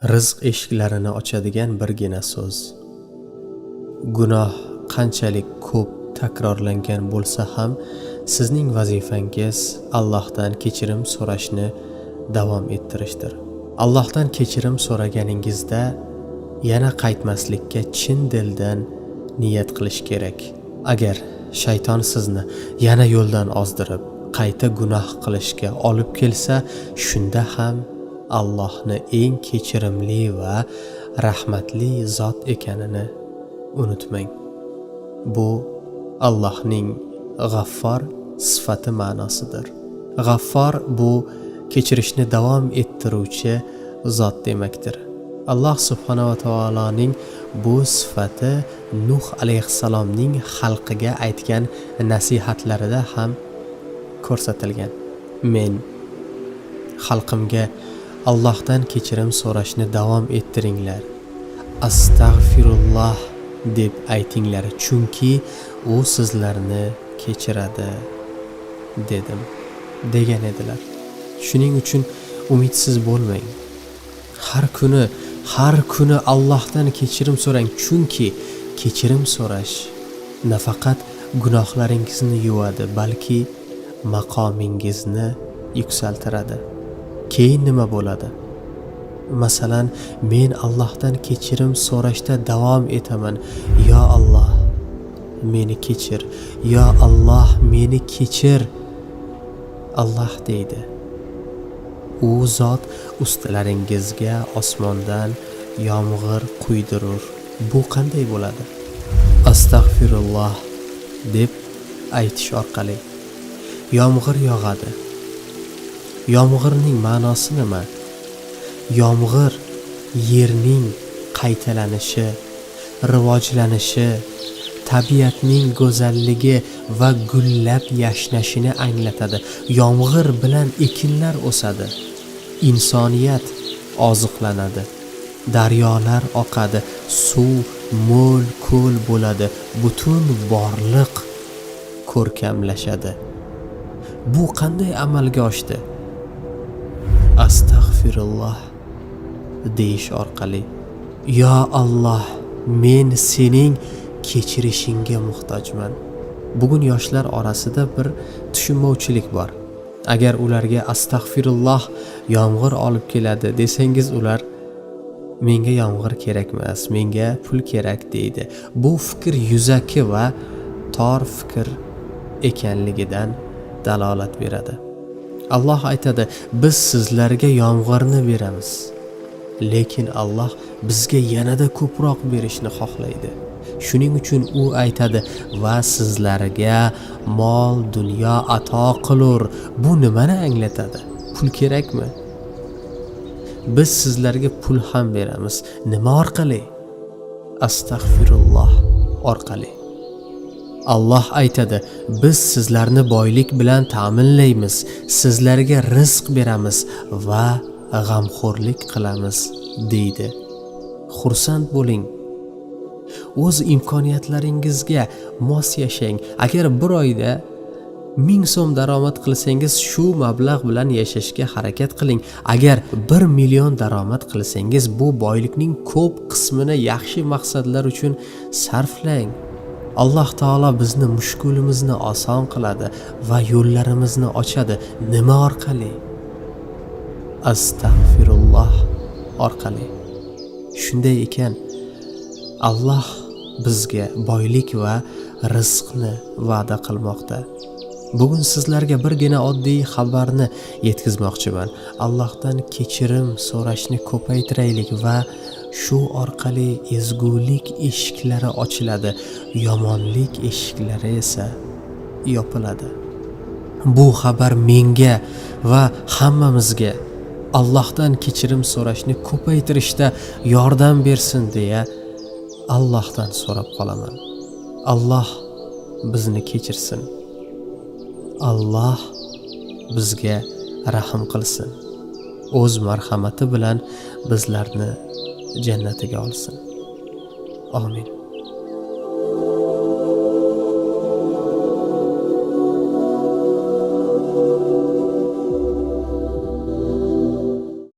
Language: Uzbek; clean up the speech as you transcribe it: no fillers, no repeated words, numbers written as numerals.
rizq eshiklarini ochadigan birgina so'z. Gunoh qanchalik ko'p takrorlangan bo'lsa ham, sizning vazifangiz Allohdan kechirim so'rashni davom ettirishdir. Allohdan kechirim so'raganingizda yana qaytmaslikka chin dildan niyat qilish kerak. Agar shayton sizni yana yo'ldan ozdirib, qayta gunoh qilishga olib kelsa, shunda ham Allohni eng kechirimli va rahmatli zot ekanini unutmang. Bu Allohning G'affor sifati ma'nosidir. G'affor bu kechirishni davom ettiruvchi zot demakdir. Alloh subhanahu va taoloning bu sifati Nuh alayhissalomning xalqiga aytgan nasihatlarida ham ko'rsatilgan. Men xalqimga Allohdan kechirim so'rashni davom ettiringlar. Astag'firulloh deb aytinglar, chunki u sizlarni kechiradi degan edilar. Shuning uchun umidsiz bo'lmang. Har kuni Allohdan kechirim so'rang, chunki kechirim so'rash nafaqat gunohlaringizni yuvadi, balki maqomingizni yuksaltiradi. Keyin nima bo'ladi? Masalan, men Allohdan kechirim so'rashda davom etaman. Ya Alloh, meni kechir. Ya Alloh, meni kechir. Alloh deydi. U zot ustalaringizga osmondan yomg'ir quydirur. Bu qanday bo'ladi? Astag'firulloh deb aytish orqali yomg'ir yog'adi. Yomg'irning ma'nosi nima? Yomg'ir yerning qaytalanishi, rivojlanishi, tabiatning go'zalligi va gullab yashnashini anglatadi. Yomg'ir bilan ekinlar o'sadi, insoniyat oziqlanadi, daryolar oqadi, suv mo'l ko'l bo'ladi, butun borliq ko'rkamlashadi. Bu qanday amalga oshdi? Astag'firulloh deyish orqali. Ya Alloh, men sening kechirishingga muhtojman. Bugun yoshlar orasida bir tushunmovchilik bor. Agar ularga astag'firulloh yomg'ir olib keladi desangiz, ular menga yomg'ir kerak emas, menga pul kerak deydi. Bu fikr yuzaki va tor fikr ekanligidan dalolat beradi. Alloh aytadi, biz sizlarga yomg'irni beramiz. Lekin Alloh bizga yanada ko'proq berishni xohlaydi. Shuning uchun u aytadi, va sizlarga mol dunyo ato qilur. Bu nimani anglatadi? Pul kerakmi? Biz sizlarga pul ham beramiz. Nima orqali? Astag'firulloh orqali. Alloh aytadi, biz sizlarni boylik bilan ta'minlaymiz, sizlarga rizq beramiz va g'amxo'rlik qilamiz deydi. Xursand bo'ling. O'z imkoniyatlaringizga mos yashang. Agar bir oyda 1000 so'm daromad qilsangiz, shu mablag' bilan yashashga harakat qiling. Agar 1 million daromad qilsangiz, bu boylikning ko'p qismini yaxshi maqsadlar uchun sarflang. Alloh taolo bizni mushkulimizni oson qiladi va yo'llarimizni ochadi. Nima orqali? Astag'firulloh orqali. Shunday ekan, Alloh bizga boylik va rizqni va'da qilmoqda. Bugun sizlarga birgina oddiy xabarni yetkazmoqchiman. Allohdan kechirim so'rashni ko'paytiraylik va shu orqali ezgulik eshiklari ochiladi, yomonlik eshiklari esa yopiladi. Bu xabar menga va hammamizga Allohdan kechirim so'rashni ko'paytirishda yordam bersin deya Allohdan so'rab qolaman. Alloh bizni kechirsin. Alloh bizga rahim qilsin. O'z marhamati bilan bizlarni jannatiga olsin. Amin.